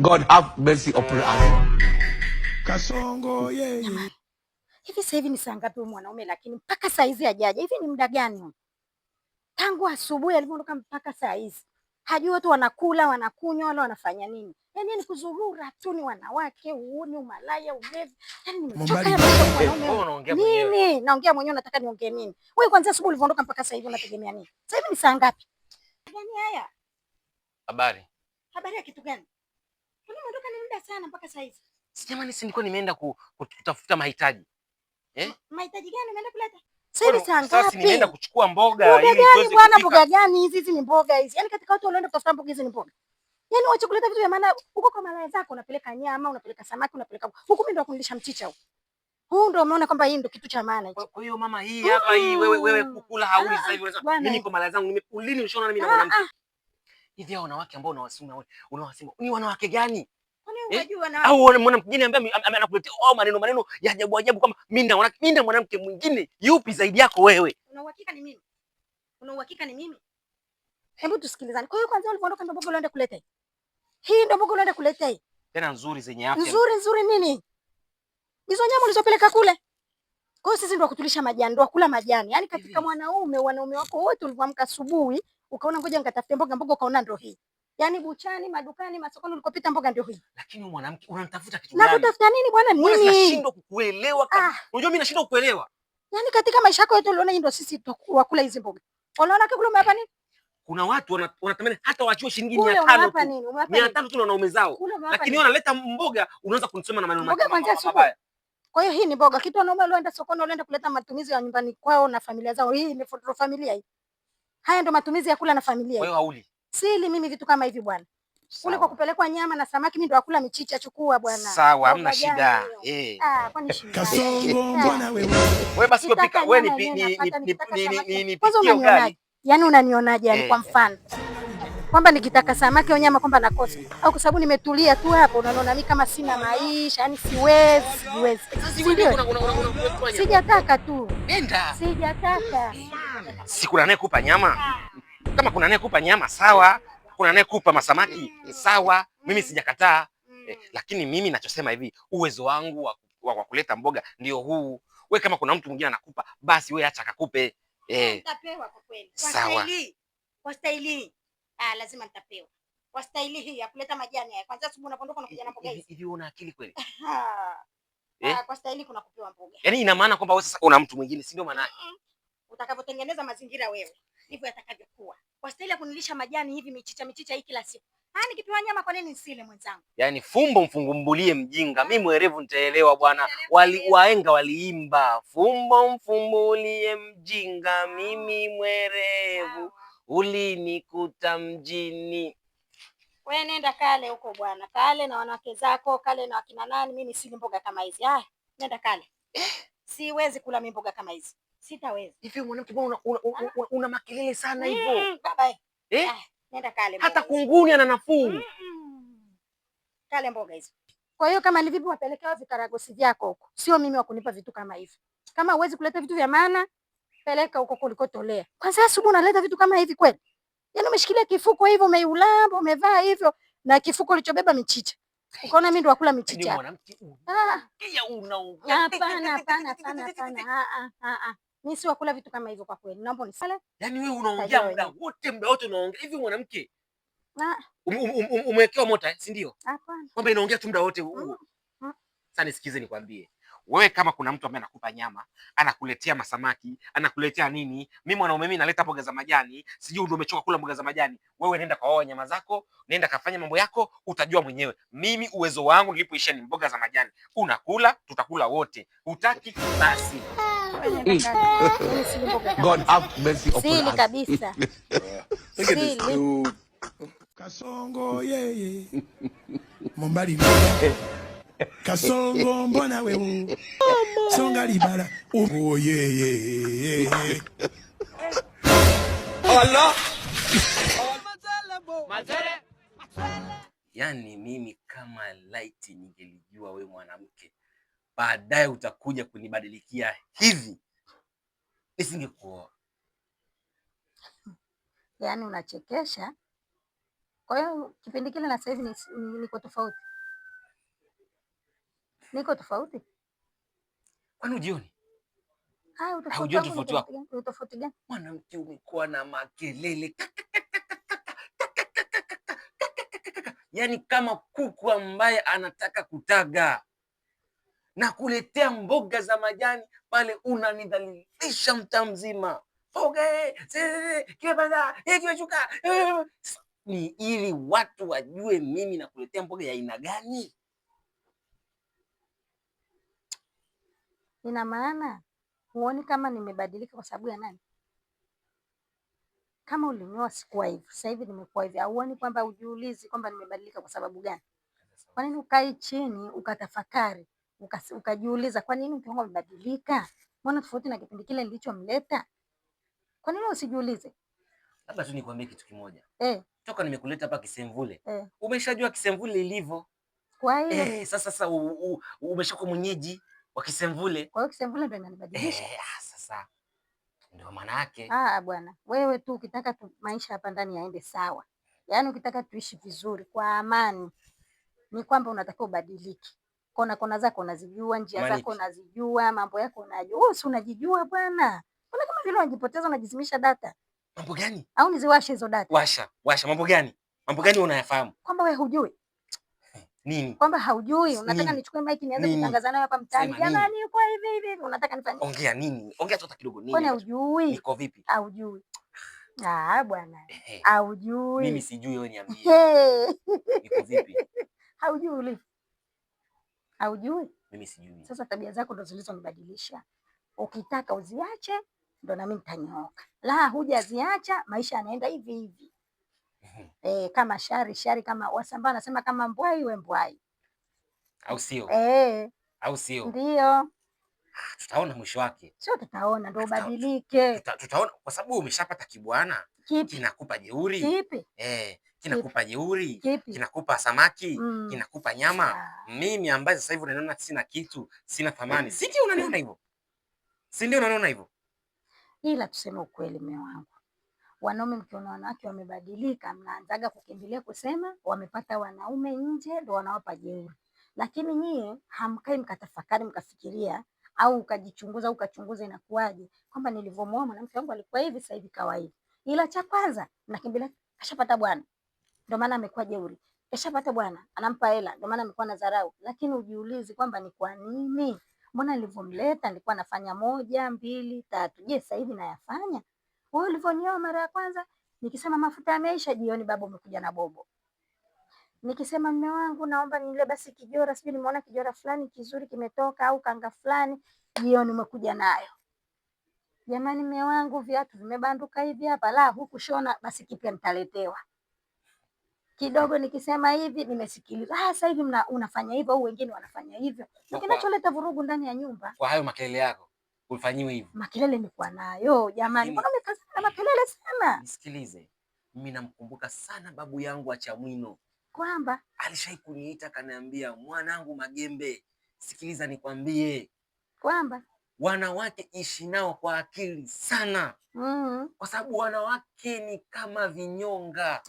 God have mercy upon us. Kasongo yeye. Hivi sasa hivi ni saa ngapi mwanaume lakini mpaka saa hizi hajaja? Hivi ni muda gani? Tangu asubuhi alivyoondoka mpaka saa hizi. Hajui watu wanakula, wanakunywa, wala wanafanya nini. Yaani ni kuzurura tu, ni wanawake, uuni, umalaya, ulevi. Yaani nimechoka mwanaume. Nini? Naongea mwenyewe, nataka niongee nini? Wewe kwanza asubuhi ulivyoondoka mpaka saa hivi unategemea nini? Sasa hivi ni saa ngapi? Gani haya? Habari. Habari ya kitu gani? Unaondoka ni muda sana mpaka saa hizi. Jamani, si nilikuwa nimeenda kutafuta mahitaji. Mahitaji gani umeenda kuleta? Sasa hivi saa ngapi? Sasa nimeenda kuchukua mboga ili tuweze kupika. Mboga gani hizi? Hizi ni mboga hizi. Yaani katika watu walienda kutafuta mboga hizi ni mboga. Yaani wacha kuleta vitu vya maana huko kwa malaya zako, unapeleka nyama, unapeleka samaki, unapeleka huko. Mimi ndo kunilisha mchicha huko. Huu ndo umeona kwamba hii ndo kitu cha maana hicho. Kwa hiyo mama, hii hapa hii wewe kukula hauli sasa hivi unasema mimi niko malaya zangu nimekulini ushaona mimi na mwanamke. Hivi hao wanawake ambao unawasema ni wanawake gani? Au mwanamke mwingine ambaye anakuletea maneno ya ajabu kama mimi na mwanamke mwingine yupi zaidi yako wewe? Una uhakika ni mimi? Una uhakika ni mimi? Hebu tusikilizane. Kwa hiyo kwanza ulipoondoka ndo mboga unaenda kuleta hii. Hii ndo mboga unaenda kuleta hii. Tena nzuri zenye afya. Nzuri nini? Hizo nyama ulizopeleka kule. Kwa hiyo sisi ndo kutulisha majani, ndo kula majani. Yaani katika wanaume wako wote ulivyoamka asubuhi, ukaona ngoja nikatafute mboga ukaona ndo hii. Yaani buchani, madukani, masokoni ulikopita mboga ndio hii. Lakini mwanamke unanitafuta kitu gani? Nakutafuta nini bwana nini? Mbona nashindwa kukuelewa kabisa. Unajua mimi nashindwa kukuelewa. Yaani katika maisha yako yote uliona hii ndio sisi tukula hizi mboga. Unaona kule umehapa nini? Kuna watu wanatamani hata waachiwe shilingi 500 tu. 500 tu na wanaume zao. Lakini wanaleta mboga unaanza kunisema na maneno mabaya. Kwa hiyo hii ni mboga. Kitu wanaume walienda sokoni walienda kuleta matumizi ya nyumbani kwao na familia zao. Hii ni familia hii. Haya ndio matumizi ya kula na familia. Kwa hiyo hauli. Sili mimi vitu kama hivi bwana. Kule kwa kupelekwa nyama na samaki mimi ndo akula michicha, chukua bwana. Sawa, hamna shida. Kwani shida. Kasongo mbona wewe? Wewe basi kupika wewe ni pikie ugali. Yaani unanionaje yani kwa mfano? Kwamba nikitaka samaki au nyama kwamba nakosa. Au kwa sababu nimetulia tu hapo unaona mimi kama sina maisha, yani siwezi. Sijataka tu. Nenda. Sijataka. Si kuna naye kupa nyama? Kama kuna naye kupa nyama sawa. Kuna naye kupa masamaki sawa, mimi sijakataa. Lakini mimi ninachosema hivi, uwezo wangu wa kuleta mboga ndio huu. Wewe kama kuna mtu mwingine anakupa, basi wewe acha akakupe. Nitapewa kwa kweli. Sawa. Kwa staili. Lazima nitapewa. Kwa staili hii ya kuleta majani haya. Kwanza asubuhi unapondoka unakuja na mboga hizi. Hivi una akili kweli? Kwa staili kuna kupewa mboga. Yaani ina maana kwamba wewe sasa una mtu mwingine, si ndio maana yake? Utakavyotengeneza mazingira wewe, ndivyo yatakavyokuwa. Kwa staili ya kunilisha majani hivi michicha hii kila siku. Nikipewa nyama kwa nini nisile mwenzangu? Yaani fumbo mfungumbulie mjinga. Mimi mwerevu nitaelewa bwana. Waenga waliimba. Fumbo mfumbulie mjinga, mimi mwerevu. Ulinikuta mjini. Wewe nenda kale huko bwana. Kale na wanawake zako, kale na wakina nani, mimi sili mboga kama hizi. Nenda kale. Siwezi kula mimi mboga kama hizi. Sitaweza. Hivi mwanamke una makelele sana hivyo. Baba. Nenda kale. Hata kunguni ana nafuu. Kale mboga hizo. Kwa hiyo kama ni vipi wapelekewa vikaragosi vyako huko. Sio mimi wa kunipa vitu kama hivi. Kama huwezi kuleta vitu vya maana, peleka huko kulikotolea. Kwanza asubuhi unaleta vitu kama hivi kweli? Yaani umeshikilia kifuko hivyo umeulamba, umevaa hivyo na kifuko ulichobeba michicha. Ukaona mimi ndo wakula michicha. Hapana. Mimi si wakula vitu kama hivyo kwa kweli. Naomba unisale. Yaani wewe unaongea muda wote unaongea. Hivi mwanamke. Umewekewa mota, si ndio? Hapana. Kwamba inaongea tu muda wote huu. Sasa nisikize nikwambie. Wewe kama kuna mtu ambaye anakupa nyama, anakuletea masamaki, anakuletea nini? Mimi mwanaume mimi naleta mboga za majani, sijui ndio umechoka kula mboga za majani. Wewe nenda kwa wao nyama zako, nenda kafanya mambo yako, utajua mwenyewe. Mimi uwezo wangu nilipoisha ni mboga za majani. Unakula, tutakula wote. Hutaki basi. God have mercy upon us. Sili kabisa. Sili. Kasongo yeye. Mombali. Kasongo mbona wewe? Songa libala. Yeye. Allah. Yaani mimi kama light ningelijua we mwanamke baadaye utakuja kunibadilikia hivi, nisingekuoa. Yaani unachekesha. Kwa hiyo kipindi kile na sasa hivi niko tofauti. Niko tofauti. Kwani ujioni? Utofauti Haujui wangu tofauti wako? ni utofauti gani? Mwanamke umekuwa na makelele. Yaani kama kuku ambaye anataka kutaga. Na kuletea mboga za majani pale unanidhalilisha mtaa mzima. Foge, kimepanda, kimeshuka. Ni ili watu wajue mimi nakuletea mboga ya aina gani? Ina maana huoni kama nimebadilika kwa sababu ya nani? Kama ulinyoa sikuwa hivi, sasa hivi nimekuwa hivi. Hauoni kwamba ujiulizi kwamba nimebadilika kwa sababu gani? Kwa nini ukai chini ukatafakari, ukajiuliza kwa nini mke wangu amebadilika? Mbona tofauti na kipindi kile nilichomleta? Kwa nini usijiulize? Labda tu nikwambie kitu kimoja. Toka nimekuleta hapa Kisemvule. Umeshajua Kisemvule ilivyo. Kwa hiyo sasa umeshakuwa mwenyeji wa Kisemvule. Kwa hiyo Kisemvule ndio inanibadilisha. Sasa ndio maana yake. Bwana, wewe tu ukitaka maisha hapa ndani yaende sawa. Yaani ukitaka tuishi vizuri kwa amani, ni kwamba unatakiwa ubadilike. Kona zako unazijua, njia zako unazijua, mambo yako unajua. Wewe si unajijua bwana. Mbona kama vile unajipoteza unajizimisha data? Mambo gani? Au niziwashe hizo data? Washa. Mambo gani? Mambo gani unayafahamu? Kwamba wewe hujui. Nini? Kwamba haujui, unataka nichukue mic nianze kutangaza nayo hapa mtaani. Jamani yuko hivi, unataka nifanye? Ongea nini? Ongea tu hata kidogo nini? Kwani hujui? Niko vipi? Haujui. Bwana. Haujui. Mimi sijui, wewe niambie. Niko vipi? Haujui. Haujui? Mimi sijui. Sasa tabia zako ndo zilizonibadilisha. Ukitaka uziache ndo na mimi nitanyooka. La hujaziacha maisha yanaenda hivi hivi. Kama shari kama Wasambaa anasema kama mbwai we mbwai. Au sio? Au sio? Ndio. Tutaona mwisho wake. Sio tutaona, ndo ubadilike. Tutaona kwa sababu umeshapata kibwana. Kinakupa jeuri. Kipi? Kinakupa jeuri. Kinakupa samaki. Kinakupa nyama. Mimi ambaye sasa hivi unaniona sina kitu, sina thamani. Si ndio unaniona hivyo? Si ndio unaniona hivyo? Ila tuseme ukweli mume wangu. Wanaume mkiona wanawake wamebadilika, mnaanzaga kukimbilia kusema wamepata wanaume nje ndio wanawapa jeuri. Lakini nyie hamkai mkatafakari mkafikiria au ukajichunguza au ukachunguza inakuwaje kwamba nilivyomuoa mwanamke wangu alikuwa hivi sasa hivi kawa hivi. Ila cha kwanza mnakimbilia kashapata bwana ndio maana amekuwa jeuri. Kashapata bwana anampa hela ndio maana amekuwa na dharau. Lakini ujiulize kwamba ni kwa nini? Mbona nilivyomleta nilikuwa nafanya 1, 2, 3. Je, sasa hivi nayafanya? Wewe ulivyonioa mara ya kwanza nikisema mafuta yameisha, jioni baba umekuja na bobo. Nikisema mume wangu naomba nile basi kijora, sijui nimeona kijora fulani kizuri kimetoka au kanga fulani, jioni umekuja nayo. Jamani mume wangu viatu vimebanduka hivi hapa, la hukushona basi kipya nitaletewa. Kidogo nikisema hivi nimesikiliza. Sasa hivi unafanya hivyo au wengine wanafanya hivyo. Na kinacholeta vurugu ndani ya nyumba. Kwa hayo makelele yako ulifanyiwa hivyo. Makelele nilikuwa nayo jamani. Mbona umekaza na makelele sana? Nisikilize. Mimi namkumbuka sana babu yangu wa Chamwino. Kwamba alishai kuniita kaniambia, mwanangu Magembe, sikiliza nikwambie. Kwamba wanawake ishi nao kwa akili sana. Kwa sababu wanawake ni kama vinyonga.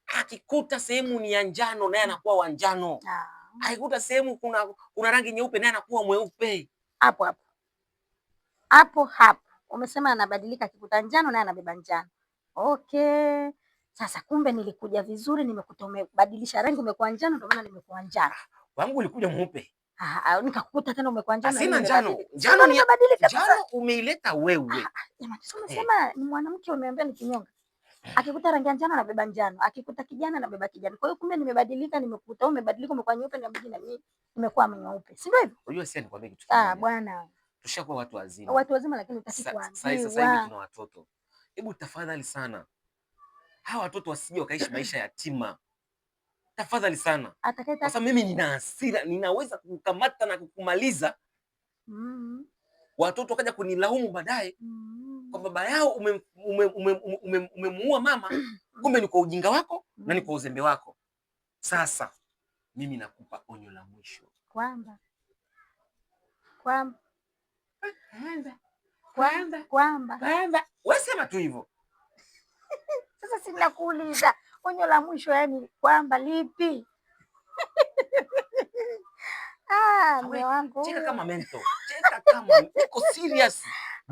Akikuta sehemu ni ya njano naye anakuwa wa njano. Akikuta sehemu kuna rangi nyeupe naye anakuwa mweupe. Hapo umesema anabadilika, akikuta njano naye anabeba njano. Okay. Sasa kumbe nilikuja vizuri, nimekuta umebadilisha rangi, umekuwa njano ndio maana nimekuwa njano. Wangu ulikuja mweupe. Nikakukuta tena umekuwa njano. Sina njano. Njano ni njano umeileta wewe. Jamani, umesema ni mwanamke umeambia ni kinyonga. Akikuta rangi ya njano anabeba njano, akikuta kijana anabeba kijana. Kwa hiyo kumbe nimebadilika, nimekuta umebadilika umekuwa nyeupe na mimi na mimi nimekuwa mweupe. Si ndio hivyo? Unajua si nikwambie kitu kimoja. Bwana. Tushakuwa watu wazima. Watu wazima lakini utakuwa. Sasa hivi tuna watoto. Hebu tafadhali sana. Hawa watoto wasije wakaishi maisha yatima. Tafadhali sana. Kwa sababu mimi nina hasira, ninaweza kukukamata na kukumaliza. Watoto wakaja kunilaumu baadaye. Kwa baba yao umemuua mama, kumbe ni kwa ujinga wako na ni kwa uzembe wako. Sasa mimi nakupa onyo la mwisho. Kwamba wewe sema tu hivyo. Sasa sinakuuliza onyo la mwisho yani kwamba lipi? Mume wangu. Cheka kama mento. Cheka kama niko serious.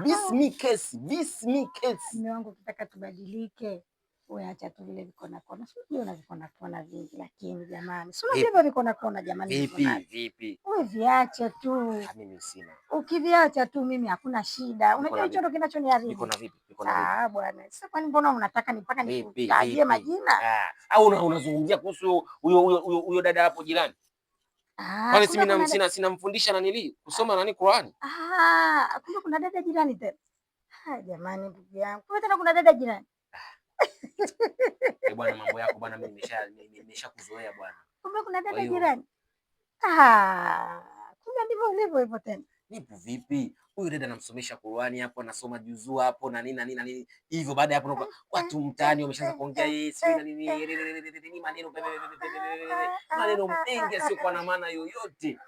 This me case. Mume wangu ukitaka tubadilike, wewe acha tu vile vikona kona. Sio unavikona kona vingi lakini jamani. Sio hivyo vikona kona jamani. Vipi? Wewe viache tu. Mimi sina. Ukiviacha tu mimi hakuna shida. Unajua hicho ndo kinachoniharibu. Niko na vipi? Bwana. Sasa kwani mbona unataka nipaka nikutajie majina? Au unazungumzia kuhusu huyo dada hapo jirani? Kwani sina mfundisha nani kusoma nani Qur'ani? Kumbe kuna dada jirani tena. Jamani ndugu yangu. Kumbe tena kuna dada jirani. Bwana mambo yako bwana, mimi nimeshakuzoea bwana. Kumbe kuna dada jirani. Kumbe ndivyo ulivyo hivyo tena. Nipo vipi? Huyu dada anamsomesha Qur'ani hapo, anasoma juzuu hapo na nini. Hivyo baada ya hapo watu mtaani wameshaanza kuongea maneno mengi sio na maana yoyote.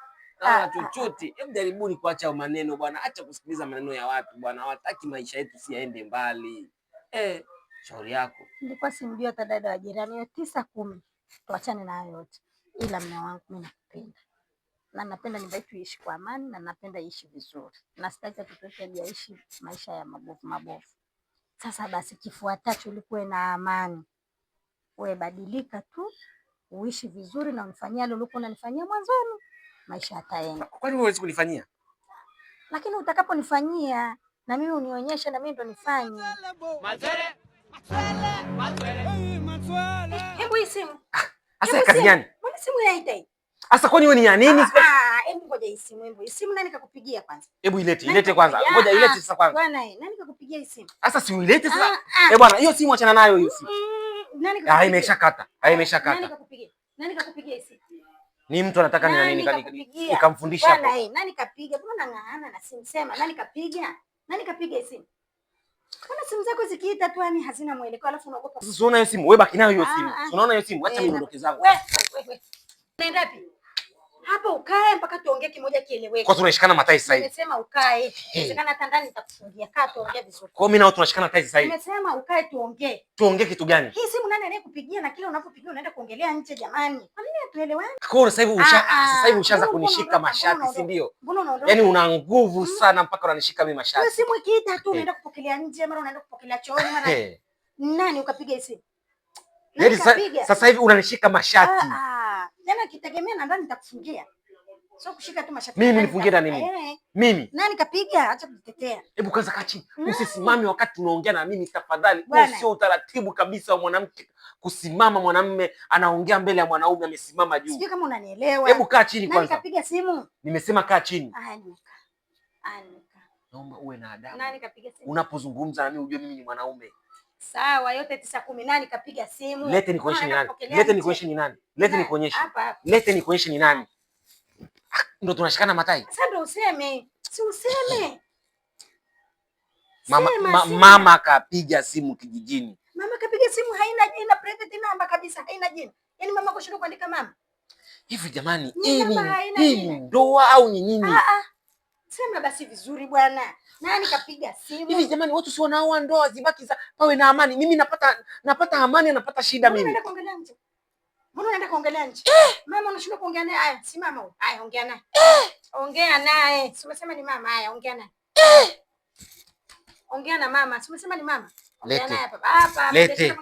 Chochote. Hebu jaribuni kuacha maneno bwana. Acha kusikiliza maneno ya watu bwana. Hawataki maisha yetu si yaende mbali. Shauri yako. Nilikuwa simjui hata dada wa jirani hiyo 9 10. Tuachane na hayo yote. Ila mume wangu mimi nakupenda. Na napenda nyumba yetu iishi kwa amani na napenda iishi vizuri. Na sitaki watoto wetu waishi maisha ya mabovu. Sasa basi kifuatacho ulikuwe na amani. Wewe badilika tu, uishi vizuri na unifanyia yale ulikuwa unanifanyia mwanzoni. Maisha yataenda. Kwani wewe huwezi kunifanyia? Lakini utakaponifanyia na mimi unionyeshe na mimi ndo nifanye. Hebu hii simu. Asa kazi gani? Mbona simu haidai? Asa kwani wewe ni ya nini? Hebu ngoja hii simu, Hii simu nani kakupigia kwanza? Hebu ilete kwanza. Ngoja ilete sasa kwanza. Bwana nani kakupigia hii simu? Sasa si uilete sasa. Bwana hiyo simu achana nayo hiyo simu. Nani kakupigia? Imeshakata. Nani kakupigia hii simu? Ni mtu anataka ni nini nikamfundisha hapo. Bwana nani kapiga? Mbona ng'ang'ana na simu? Sema nani kapiga? Nani kapiga hii simu? Mbona simu zako zikiita tu yani hazina mwelekeo alafu unaogopa. Sasa unaona hiyo simu? Wewe baki nayo hiyo simu. Unaona hiyo simu? Acha niondoke zangu. Wewe. Nenda wapi? Hapo ukae mpaka tuongee kimoja kieleweke. Kwa tunashikana matai sasa hivi. Nimesema ukae. Inawezekana hata ndani nitakufungia. Kaa tuongee vizuri. Kwa mimi nao tunashikana matai sasa hivi. Nimesema ukae tuongee. Tuongee kitu gani? Hii simu nani anayekupigia na kila unapopigia unaenda kuongelea nje jamani? Kwa nini hatuelewani? Kwa sasa hivi ushaanza kunishika mashati, si ndio? Yaani una nguvu sana mpaka unanishika mimi mashati. Wewe simu ikiita tu unaenda kupokelea nje, mara unaenda kupokelea chooni, mara nani ukapiga hii simu? Sasa hivi unanishika mashati. Jana kitegemea na ndani nitakufungia. Sio kushika tu mashati. Mimi nifungie na nini? Mimi. Nani kapiga? Acha kujitetea. Hebu kwanza kaa chini. Usisimame wakati tunaongea na mimi tafadhali. Sio utaratibu kabisa wa mwanamke kusimama, mwanamume anaongea mbele ya mwanaume amesimama juu. Sijui kama unanielewa. Hebu kaa chini kwanza. Nani kapiga simu? Nimesema kaa chini. Anika. Naomba uwe na adabu. Nani kapiga simu? Unapozungumza na mimi ujue mimi ni mwanaume. Sawa, yote 9 10. Nani kapiga simu? Lete nikuonyeshe ni nani. Lete nikuonyeshe ni nani. Lete nikuonyeshe. Lete nikuonyeshe ni nani. Ndio tunashikana matai. Sasa ndio useme. Si useme. Mama kapiga simu kijijini. Mama kapiga simu haina jina, private number kabisa, haina jina. Yaani mama kushinda kuandika mama. Hivi jamani, hii ni ndoa au ni nini? Sema basi vizuri bwana. Nani kapiga simu? Hivi jamani, watu si wanaoa ndoa zibaki pawe na amani. Mimi napata amani, napata shida mimi. Unaenda kuongelea nje. Mbona unaenda kuongelea nje? Mama unashindwa kuongea naye. Haya, si mama huyo. Haya, ongea naye. Ongea naye. Si umesema ni mama? Haya, ongea naye. Ongea na mama. Si umesema ni mama? Ongea naye hapa. Lete.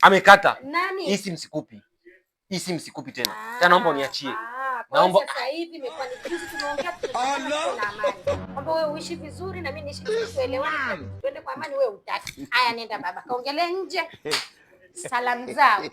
Amekata. Nani? Hii si msikupi tena. Tena naomba uniachie. Naomba sasa hivi imekuwa ni juzi tumeongea na amani. Kwamba wewe uishi vizuri na mimi niishi vizuri, tuelewane, twende kwa amani, wewe utaki. Haya nenda baba. Kaongelee nje. Salamu zao.